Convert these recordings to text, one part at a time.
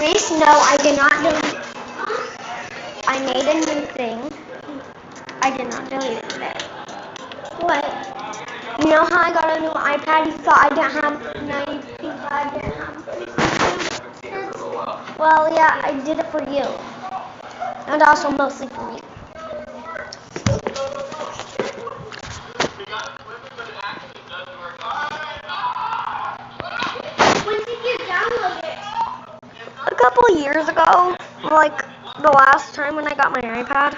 Grace, no, I did not delete it. I made a new thing. I did not delete it today. What? You know how I got a new iPad? You thought I didn't have, Well, yeah, I did it for you. And also mostly for me. When did you download it? A couple years ago. Like the last time when I got my iPad.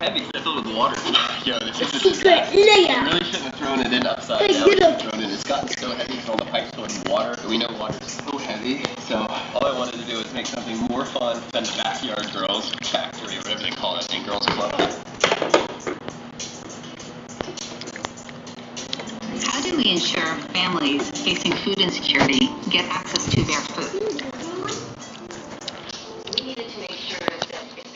Heavy, it's filled with water. Yo, this is a secret layer. You really shouldn't have thrown it in upside down. You should have thrown it in. It's gotten so heavy because all the pipes filled with water. We know water is so heavy. So all I wanted to do was make something more fun than the backyard girls factory, or whatever they call it, in girls club. How do we ensure families facing food insecurity get access to their food? We needed to make sure that if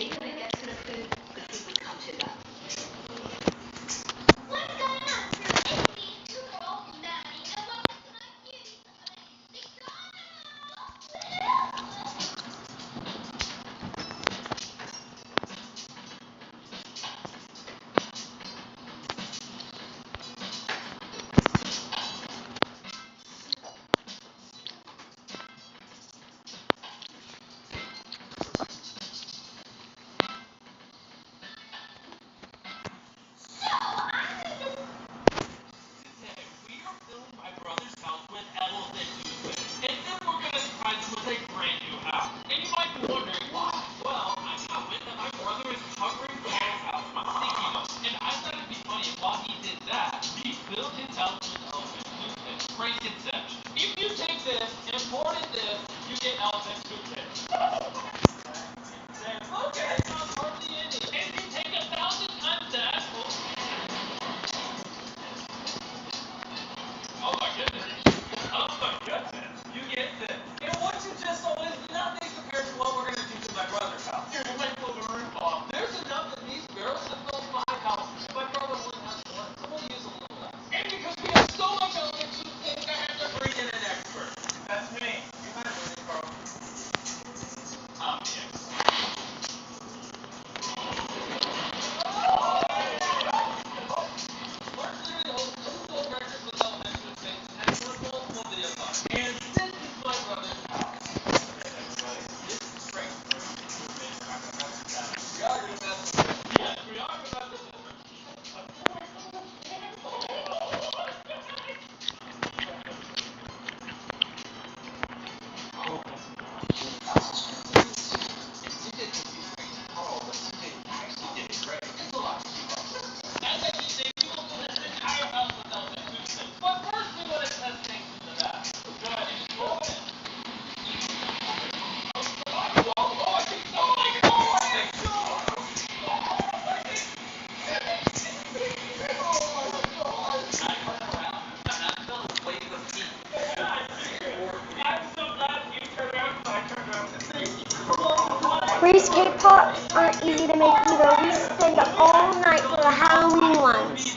pops aren't easy to make either. We spend all night for the Halloween ones.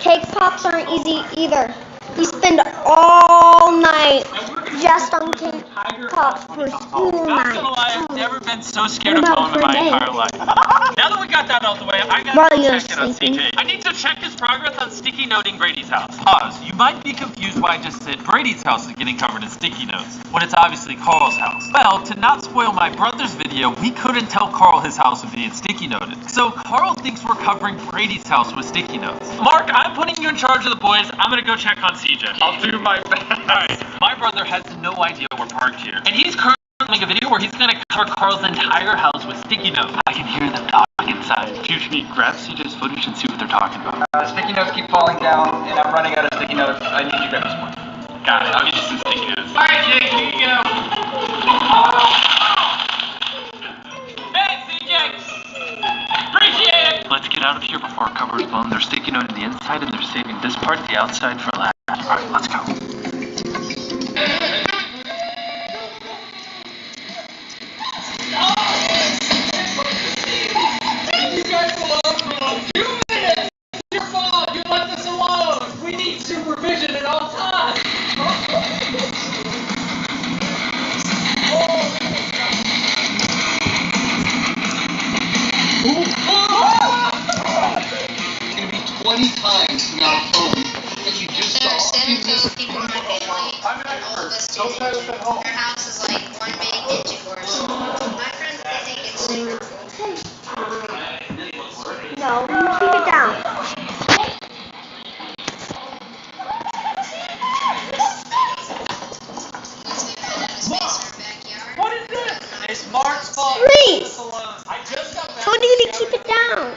Cake pops aren't easy either. We spend all night just on cake pops for school night. Not gonna lie, I've never been so scared of home in my entire life. Now that we got that out of the way, I gotta check in on CJ. I need to check his progress on sticky noting Brady's house. Pause. You might be confused why I just said Brady's house is getting covered in sticky notes, when it's obviously Carl's house. Well, to not spoil my brother's video, we couldn't tell Carl his house was being sticky noted. So Carl thinks we're covering Brady's house with sticky notes. Mark, I'm putting you in charge of the boys. I'm gonna go check on CJ. I'll do my best. Alright, my brother has no idea we're parked here, and he's currently filming a video where he's gonna cover Carl's entire house with sticky notes. I can hear them talking inside. Dude, grab CJ's footage and see what they're talking about. Sticky notes keep falling down, and I'm running out of sticky notes. I need you to grab this one. Got it, I'll get you some sticky notes. Alright, Jake, here you go. Thanks, CJ! Appreciate it! Let's get out of here before our cover's blown. They're sticky noting the inside, and they're saving this part, the outside, for last. Alright, let's go. Supervision at all times. It's gonna be 20 times the amount of phone that you just saw. People in my family, all of us do. Their house is like one big ninja course. My friends, they think it's super cool. No, you keep it down. What is this? It's Mark's fault. Please! I just got back. Told you to keep it down.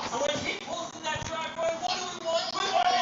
And when he pulls in that driveway, what do we want? We want it.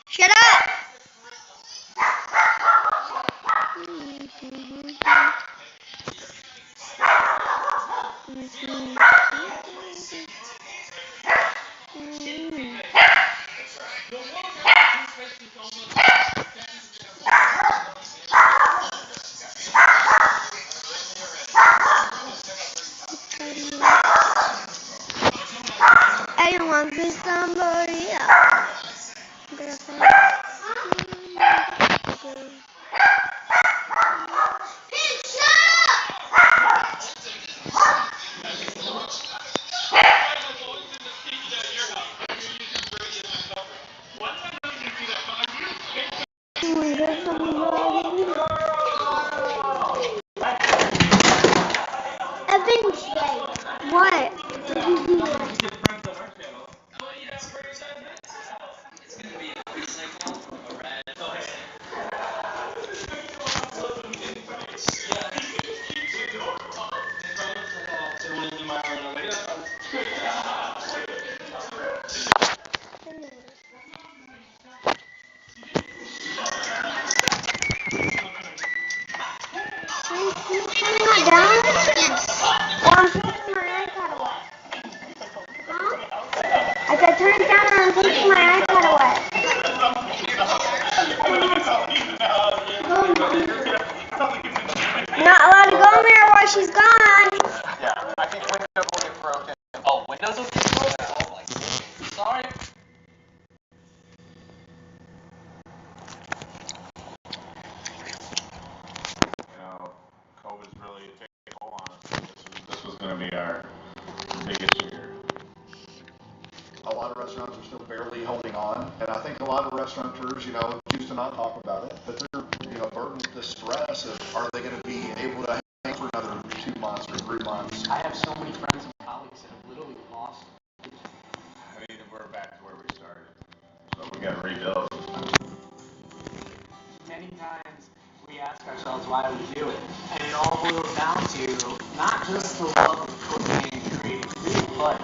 Shut up! Everyone be somebody else. What? be our biggest year. A lot of restaurants are still barely holding on, and I think a lot of restaurateurs, choose to not talk about it, but they're, burdened with the stress of are they going to be able to hang for another 2 months or 3 months? I have so many friends and colleagues that have literally lost. I mean, we're back to where we started, so we got to rebuild. Many times we ask ourselves why we do it, and it all boils down to not just the love of cooking and creating food, but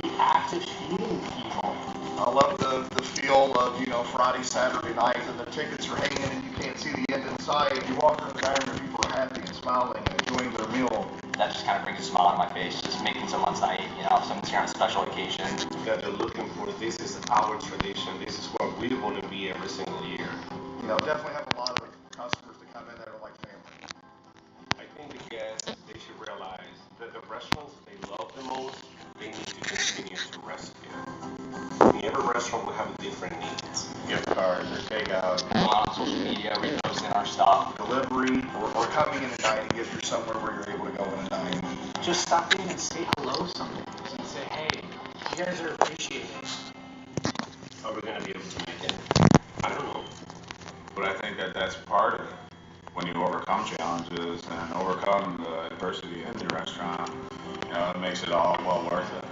the act of feeding people. I love the feel of, Friday, Saturday night, and the tickets are hanging and you can't see the end in sight. You walk through the dining room, people are happy and smiling and enjoying their meal. That just kind of brings a smile on my face, just making someone's night, someone's here on a special occasion. That they're looking for, this is our tradition, this is what we want to be every single year. Definitely have a lot of customers that come in that are like family. I think the guests, they should realize that the restaurants they love the most, they need to continue to rescue. Every restaurant will have different needs. Gift cards or takeout. On social media, reposting our stuff. Delivery, or coming in and dining if you're somewhere where you're able to go in and dine. Just stop in and say hello sometimes and say, hey, you guys are appreciated. Are we going to be able to make it? I don't know. But I think that that's part of it. When you overcome challenges and overcome the adversity in the restaurant, it makes it all well worth it.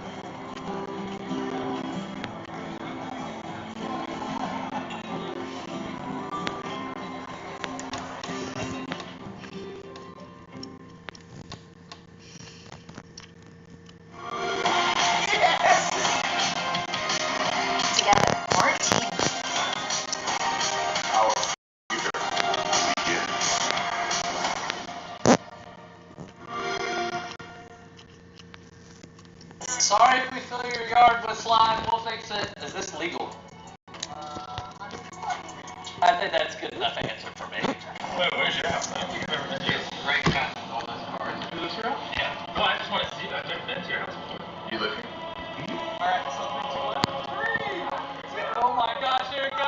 Sorry if we fill your yard with slime, we'll fix it. Is this legal? I think that's good enough answer for me. Wait, where's your house now? Right past all those cars. You live here? Yeah. Well, I just want to see it. I've never been to your house before. You live here? Alright, so 3, 2, 1, 3. Oh my gosh, here it goes.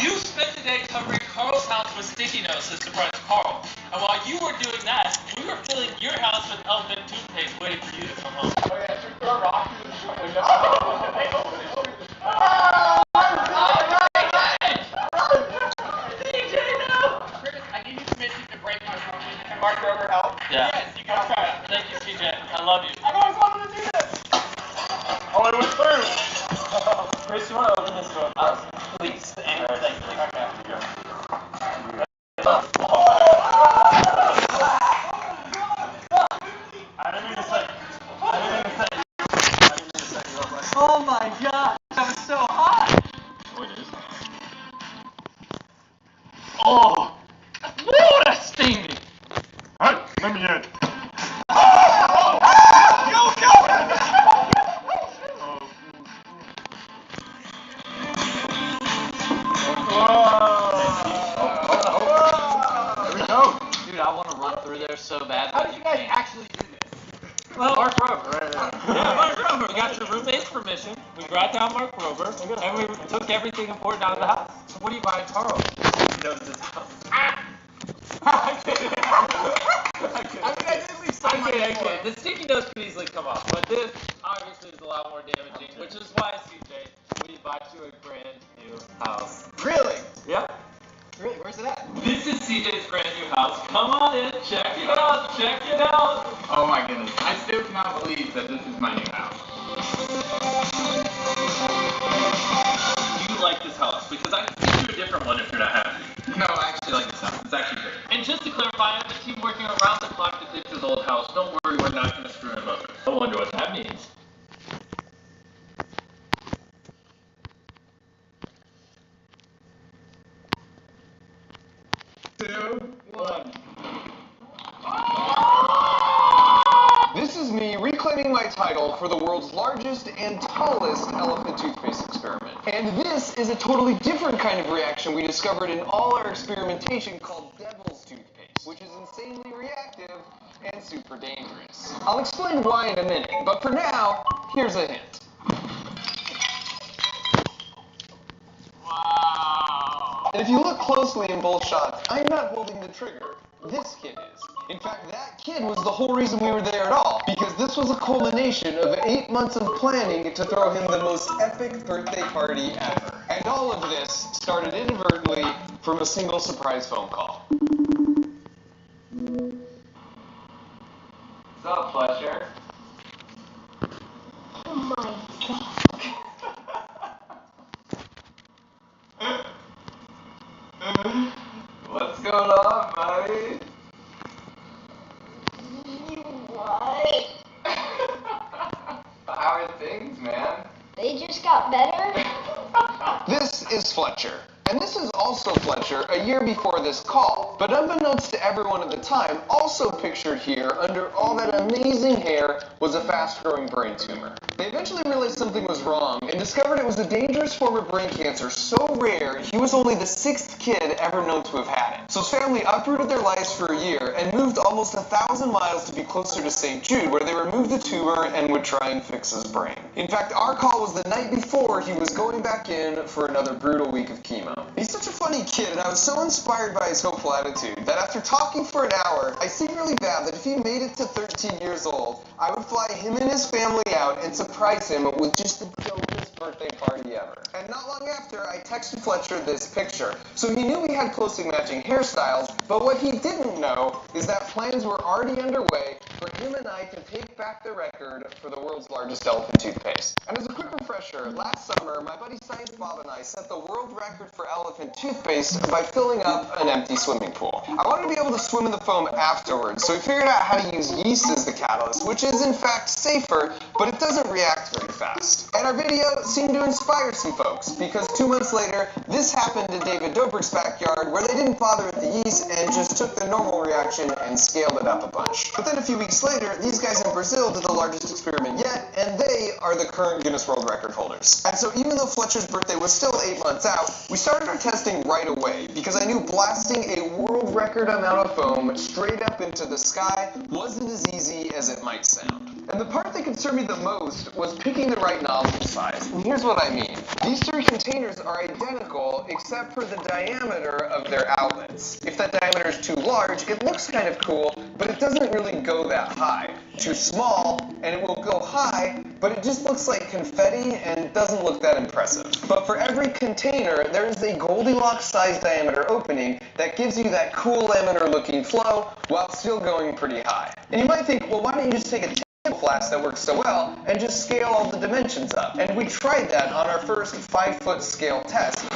You spent the day covering Carl's house with sticky notes to surprise Carl. And while you were doing that, we were filling your house with elephant toothpaste waiting for you to come home. Oh yeah, should we throw a rock through the window? DJ, no! Curtis, I need you permission to break my phone. Can Mark Rover help? Yeah. Yes, you can try it. Thank you, CJ. I love you. I've always wanted to do this! Oh, it went through! Chris, you want to open this door? Please. And thank you. Okay. I didn't mean to say. Oh my god, that was so hot! Oh, it is. Oh! Woo, that's steamy! Alright, let me in. Dude, I want to run through there so bad. How did you guys actually do this? Well, Mark Rover, right there. Yeah, Mark Rover. We got your roommate's permission. We brought down Mark Rover, and we took everything important out of the house. So what are you buying Carl? He knows his house. I kid. I kid. The sticky notes could easily come off, but this obviously is a lot more damaging, which is why, CJ, we bought you a brand new house. Really? Yep. Really? Where's it at? This is CJ's brand new house. Come on in, check it out, check it out. Oh my goodness, I still cannot believe that this is my new house. You like this house because I can get you a different one if you're not happy. No, I actually like this house. It's actually great. And just to clarify, I have a team working around the clock to fix his old house. Don't worry, we're not going to screw him over. I wonder what that means. title for the world's largest and tallest elephant toothpaste experiment. And this is a totally different kind of reaction we discovered in all our experimentation called devil's toothpaste, which is insanely reactive and super dangerous. I'll explain why in a minute, but for now, here's a hint. Wow. And if you look closely in both shots, I'm not holding the trigger. This kid is. In fact, that kid was the whole reason we were there at all, because this was a culmination of 8 months of planning to throw him the most epic birthday party ever. And all of this started inadvertently from a single surprise phone call. What's up, Fletcher? Oh my god. What's going on, buddy? What? How are things, man? They just got better? This is Fletcher. And this is also Fletcher a year before this call. But unbeknownst to everyone at the time, also pictured here under all that amazing hair was a fast-growing brain tumor. They eventually realized something was wrong and discovered it was a dangerous form of brain cancer so rare he was only the 6th kid ever known to have had it. So his family uprooted their lives for a year and moved almost 1,000 miles to be closer to St. Jude, where they removed the tumor and would try and fix his brain. In fact, our call was the night before he was going back in for another brutal week of chemo. He's such a funny kid, and I was so inspired by his hopeful attitude that after talking for an hour, I secretly vowed that if he made it to 13 years old, I would fly him and his family out and surprise him with just the dopest birthday party ever. And not long after, I texted Fletcher this picture. So he knew we had closely matching hairstyles, but what he didn't know is that plans were already underway for him and I to take back the record for the world's largest elephant toothpaste. And as a quick refresher, last summer, my buddy Science Bob and I set the world record for elephant toothpaste by filling up an empty swimming pool. I wanted to be able to swim in the foam afterwards, so we figured out how to use yeast as the catalyst, which is in fact safer, but it doesn't react very fast. And our video seemed to inspire some folks, because 2 months later, this happened in David Dobrik's backyard, where they didn't bother with the yeast and just took the normal reaction and scaled it up a bunch. But then a few weeks later, these guys in Brazil did the largest experiment yet, and they are the current Guinness World Record holders. And so even though Fletcher's birthday was still 8 months out, we started our testing right away, because I knew blasting a world record amount of foam straight up into the sky wasn't as easy as it might sound. And the part that concerned me the most was picking the right nozzle size. And here's what I mean. These 3 containers are identical except for the diameter of their outlets. If that diameter is too large, it looks kind of cool, but it doesn't really go that high. Too small, and it will go high, but it just looks like confetti and doesn't look that impressive. But for every container, there is a Goldilocks size diameter opening that gives you that cool laminar looking flow while still going pretty high. And you might think, well, why don't you just take a flask that works so well and just scale all the dimensions up? And we tried that on our first 5-foot scale test.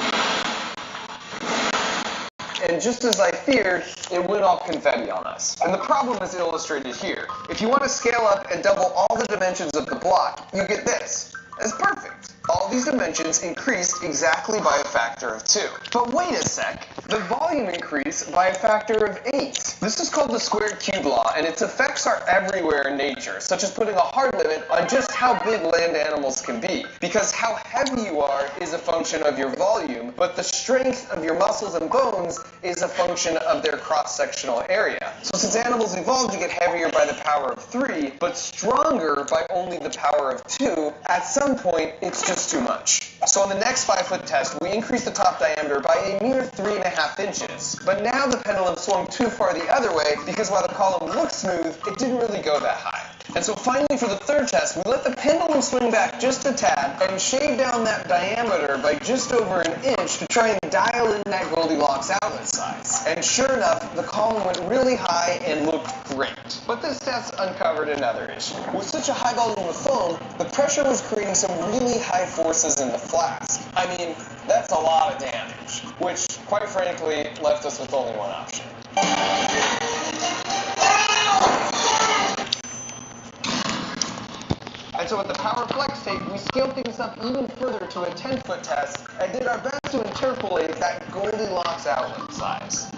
And just as I feared, it went all confetti on us. And the problem is illustrated here. If you want to scale up and double all the dimensions of the block, you get this. It's perfect. All these dimensions increased exactly by a factor of 2. But wait a sec, the volume increased by a factor of 8. This is called the squared cube law, and its effects are everywhere in nature, such as putting a hard limit on just how big land animals can be. Because how heavy you are is a function of your volume, but the strength of your muscles and bones is a function of their cross-sectional area. So since animals evolved to get heavier by the power of 3, but stronger by only the power of 2, at some point it's just too much. So in the next 5-foot test, we increased the top diameter by a mere 3.5 inches. But now the pendulum swung too far the other way, because while the column looked smooth, it didn't really go that high. And so finally for the 3rd test, we let the pendulum swing back just a tad and shave down that diameter by just over an inch to try and dial in that Goldilocks outlet size. And sure enough, the column went really high and looked great. But this test uncovered another issue. With such a high volume of foam, the pressure was creating some really high forces in the flask. I mean, that's a lot of damage, which, quite frankly, left us with only one option. And so with the Power Flex tape, we scaled things up even further to a 10-foot test and did our best to interpolate that Goldilocks outlet size.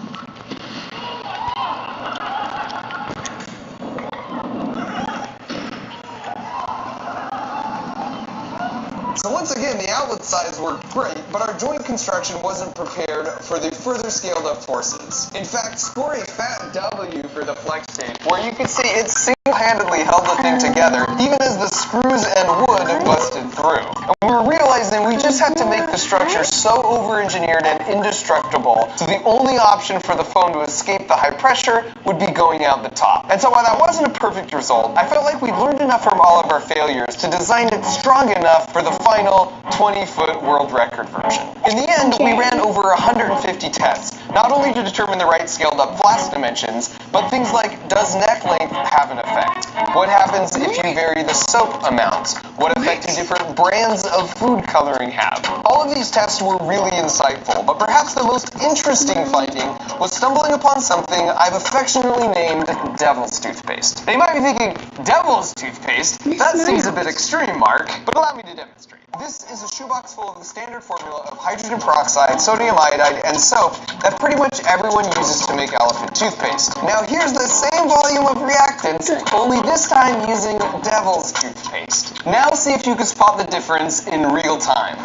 So once again, the outlet size worked great, but our joint construction wasn't prepared for the further scaled up forces. In fact, score a fat W for the flex tape, where you can see it single-handedly held the thing together, even as the screws and wood busted through. And we were realizing we just had to make the structure so over-engineered and indestructible, so the only option for the phone to escape the high pressure would be going out the top. And so while that wasn't a perfect result, I felt like we learned enough from all of our failures to design it strong enough for the final 20-foot world record version. In the end, we ran over 150 tests, not only to determine the right scaled up flask dimensions, but things like, does neck length have an effect? What happens if you vary the soap amounts? What effect do different brands of food coloring have? All of these tests were really insightful, but perhaps the most interesting finding was stumbling upon something I've affectionately named devil's toothpaste. Now you might be thinking, devil's toothpaste? That seems a bit extreme, Mark, but allow me to demonstrate. This is a shoebox full of the standard formula of hydrogen peroxide, sodium iodide, and soap that pretty much everyone uses to make elephant toothpaste. Now here's the same volume of reactants, only this time using devil's toothpaste. Now see if you can spot the difference in real time.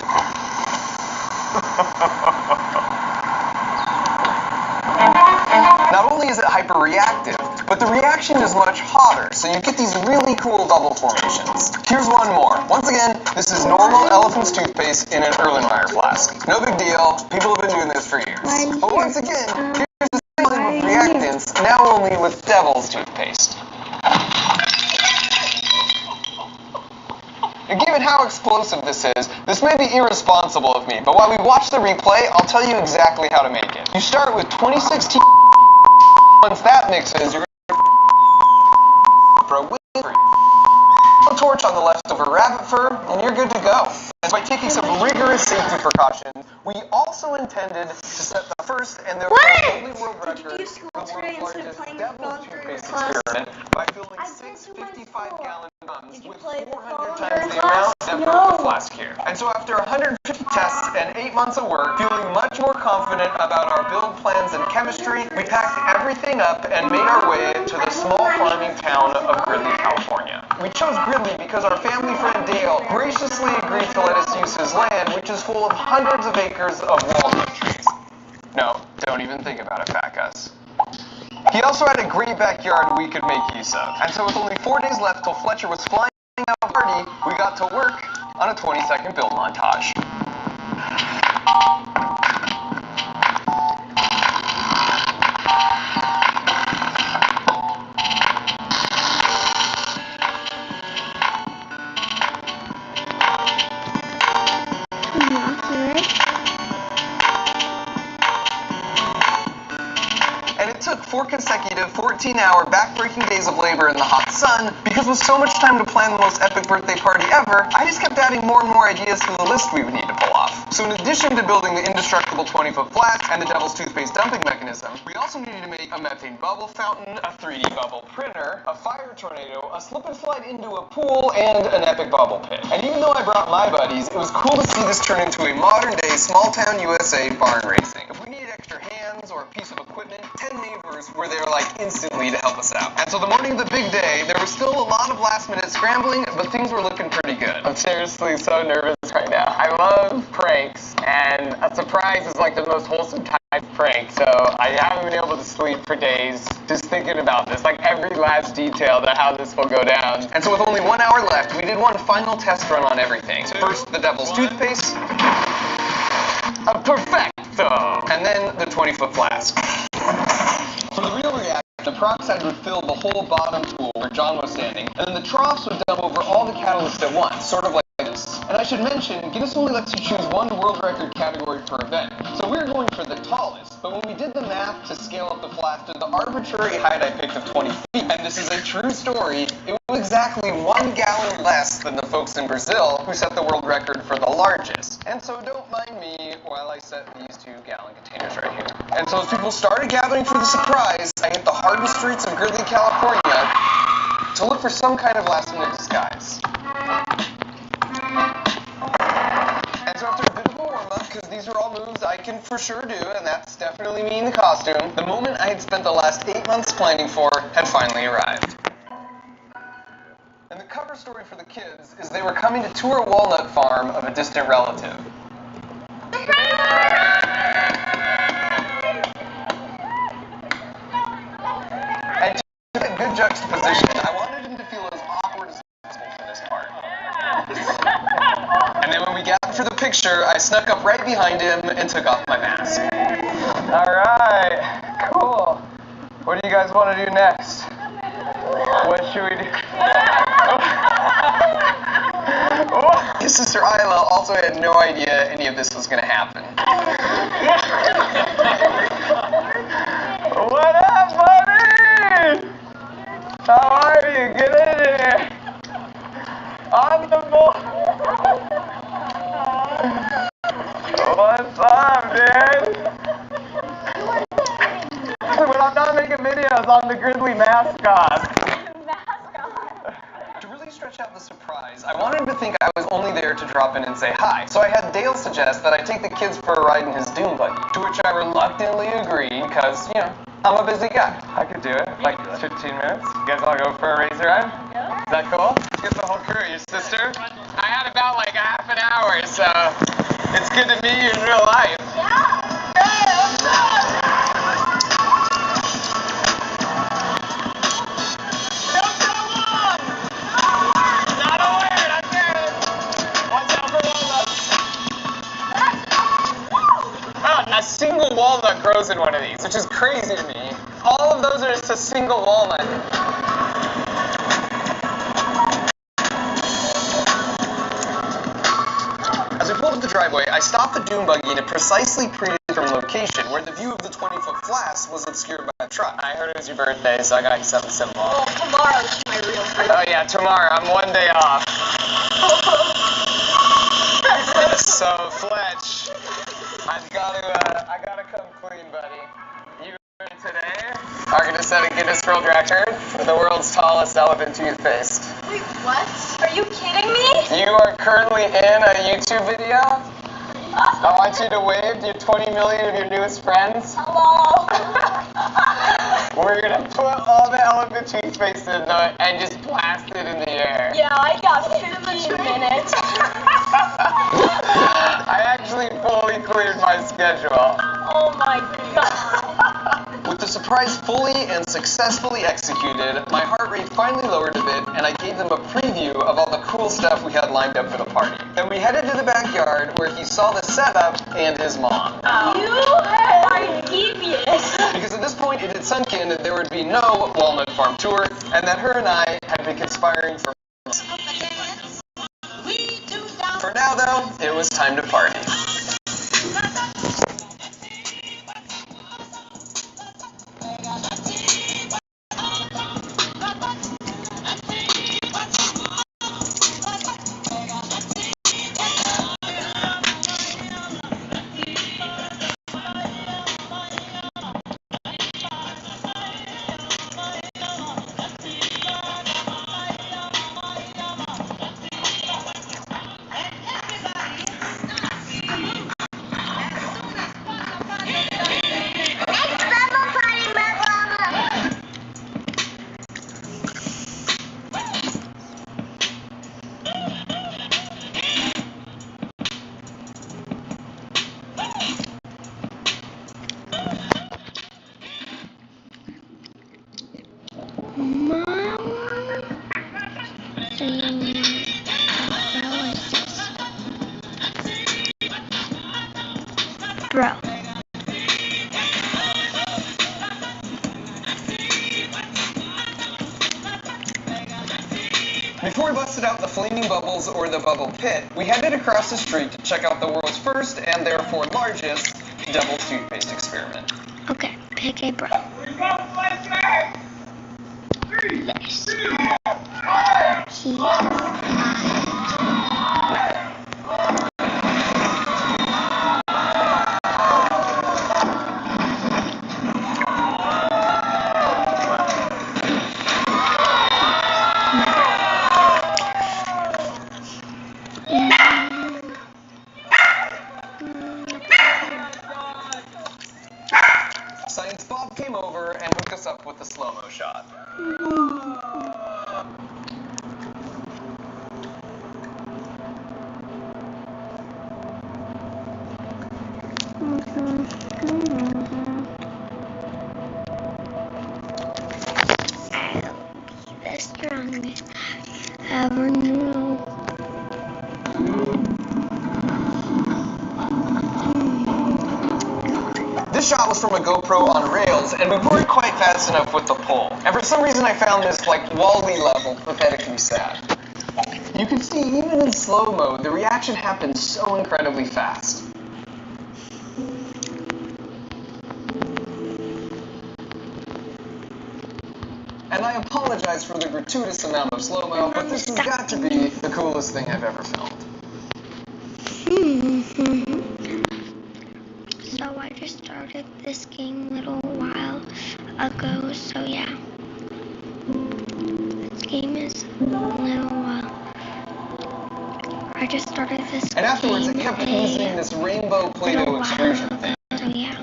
Not only is it hyperreactive, but the reaction is much hotter, so you get these really cool double formations. Here's one more. Once again, this is normal elephant's toothpaste in an Erlenmeyer flask. No big deal, people have been doing this for years. But once again, here's the same volume of reactants, now only with devil's toothpaste. And given how explosive this is, this may be irresponsible of me, but while we watch the replay, I'll tell you exactly how to make it. You start with 2016. Once that mixes, you're going to throw a torch on the leftover rabbit fur, and you're good to go. And by taking some rigorous safety precautions, we also intended to set the first and therefore only world record for the world's largest devil's toothpaste experiment by filling 6 55-gallon drums with 400 times the amount that broke the flask here. And so after 150 tests and 8 months of work, feeling much more confident about our build plans and chemistry, we packed everything up and made our way to the small farming town of Gridley, California. We chose Gridley because our family friend Dale graciously agreed to let us use his land, which is full of hundreds of acres of walnut trees. No, don't even think about it, Fat Gus. He also had a great backyard we could make use of, and so with only 4 days left till Fletcher was flying out of the party, we got to work on a 20-second build montage. And it took 4 consecutive 14-hour back-breaking days of labor in the hot sun, because with so much time to plan the most epic birthday party ever, I just kept adding more and more ideas to the list we would need to pull off. So in addition to building the indestructible 20-foot flask and the devil's toothpaste dumping mechanism, we also needed to make a methane bubble fountain, a 3D bubble printer, a fire tornado, a slip and slide into a pool, and an epic bubble pit. And even though I brought my buddies, it was cool to see this turn into a modern-day small-town USA barn racing. If we needed extra hands or a piece of equipment, 10 neighbors were there like instantly to help us out. And so the morning of the big day, there was still a lot of last-minute scrambling, but things were looking pretty good. I'm seriously so nervous right now. I love pranks, and a surprise is like the most wholesome type of prank, so I haven't been able to sleep for days just thinking about this, like every last detail to how this will go down. And so with only 1 hour left, we did one final test run on everything. First, the devil's toothpaste. Perfecto! And then the 20-foot flask. For the real reaction, the peroxide would fill the whole bottom pool where John was standing, and then the troughs would dump over all the catalyst at once, sort of like this. And I should mention, Guinness only lets you choose one world record category per event. So we were going for the tallest, but when we did the math to scale up the flask to the arbitrary height I picked of 20 feet, and this is a true story, it was exactly 1 gallon less than the folks in Brazil who set the world record for the largest. And so don't mind me while I set these 2-gallon containers right here. And so as people started gathering for the surprise, I hit the hardened streets of Gridley, California to look for some kind of last-minute disguise. And so after a bit of a warm-up, because these are all moves I can for sure do, and that's definitely me in the costume, the moment I had spent the last 8 months planning for had finally arrived. And the cover story for the kids is they were coming to tour a walnut farm of a distant relative. And to get a good juxtaposition, I wanted him to feel as awkward as possible for this part. And then when we gathered for the picture, I snuck up right behind him and took off my mask. Alright, cool. What do you guys want to do next? What should we do? His sister Isla also had no idea any of this was going to happen. What up, buddy? How are you? Get in here. On the board. What's up, dude? When I'm not making videos, I'm the grizzly mascot. To really stretch out the surprise, I wanted him to think I was only there to drop in and say hi. So I had Dale suggest that I take the kids for a ride in his dune buggy, to which I reluctantly agreed because, you know, I'm a busy guy. I could do it, like 15 minutes. You guys want to go for a race ride? Yeah. Is that cool? Let's get the whole crew. Your sister? I had about like a half an hour, so it's good to meet you in real life. Yeah. A single walnut grows in one of these, which is crazy to me. All of those are just a single walnut. As we pulled up the driveway, I stopped the dune buggy in a precisely predetermined location where the view of the 20-foot flats was obscured by a truck. I heard it was your birthday, so I got you something simple. Well, tomorrow's my real birthday. Oh yeah, tomorrow. I'm one day off. So, Fletch, I gotta come clean, buddy. You today are gonna set a Guinness World Record for the world's tallest elephant toothpaste. Wait, what? Are you kidding me? You are currently in a YouTube video. I want you to wave to your 20 million of your newest friends. Hello. We're gonna put all the elephant toothpaste in it and just blast it in the air. Yeah, I got 15 minutes. I actually fully cleared my schedule. Oh my god. With the surprise fully and successfully executed, my heart rate finally lowered a bit, and I gave them a preview of all the cool stuff we had lined up for the party. Then we headed to the backyard where he saw the setup and his mom. You are devious. Because at this point it had sunk in that there would be no Walnut Farm tour, and that her and I had been conspiring for months. For now, though, it was time to party. Bro. Before we busted out the flaming bubbles or the bubble pit, we headed across the street to check out the world's first and therefore largest double toothpaste experiment. Okay, pick a bro. This. Science Bob came over and hooked us up with the slow-mo shot. this shot was from a GoPro on rails, and we weren't quite fast enough with the pole. And for some reason I found this, like, Wall-E level pathetically sad. You can see, even in slow-mo, the reaction happens so incredibly fast. And I apologize for the gratuitous amount of slow-mo, but this has got to be the coolest thing I've ever filmed. So I just started this game a little while ago, so yeah. This game is a little while. I just started this game. And afterwards it kept using this rainbow Play-Doh extrusion thing. So yeah.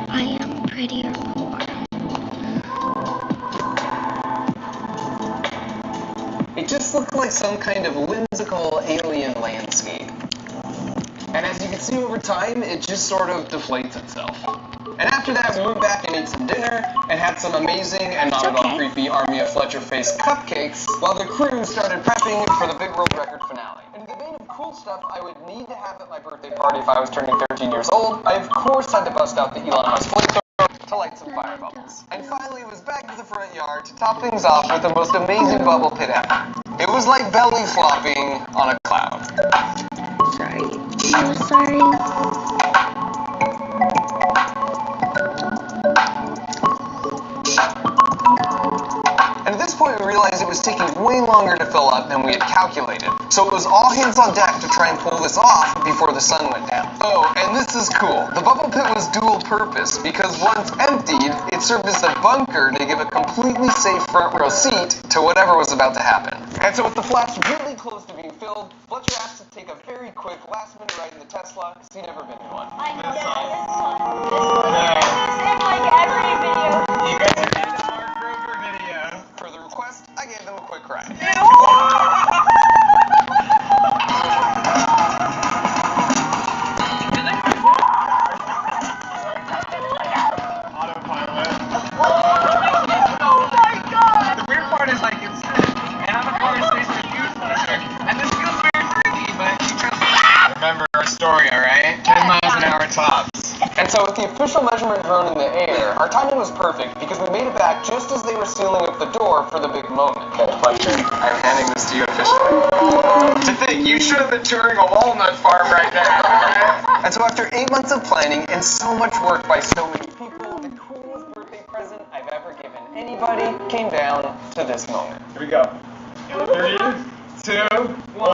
I am pretty or poor. It just looked like some kind of whimsical alien landscape. And as you can see over time, it just sort of deflates itself. And after that, we went back and ate some dinner, and had some amazing and not at all creepy Army of Fletcher-faced cupcakes, while the crew started prepping for the big world record finale. And in the vein of cool stuff I would need to have at my birthday party if I was turning 13 years old, I of course had to bust out the Elon Musk flamethrower to light some fire bubbles. And finally, it was back to the front yard to top things off with the most amazing bubble pit ever. It was like belly flopping on a cloud. Sorry. I'm sorry. And at this point, we realized it was taking way longer to fill up than we had calculated. So it was all hands on deck to try and pull this off before the sun went down. Oh, and this is cool. The bubble pit was dual purpose because once emptied, it served as a bunker to give a completely safe front row seat to whatever was about to happen. And so with the flaps really close to being filled, Fletcher asked to take a very quick last-minute ride in the Tesla, because he'd never been in one. I know that is in like every video. You guys are in a Mark Rover video. For the request, I gave them a quick ride. Autopilot. Oh my god! The weird part is, like, it's and I'm a conversation with you, Fletcher, and this feels very freaky, but you trust me. Remember our story, alright? 10 miles an hour tops. And so with the official measurement drone in the air, our timing was perfect because we made it back just as they were sealing up the door for the big moment. Okay, Fletcher, I'm handing this to you officially. To think, you should have been touring a walnut farm right now. And so after 8 months of planning and so much work by so many people, the coolest birthday present I've ever given anybody came down to this moment. Here we go. 3, 2, 1.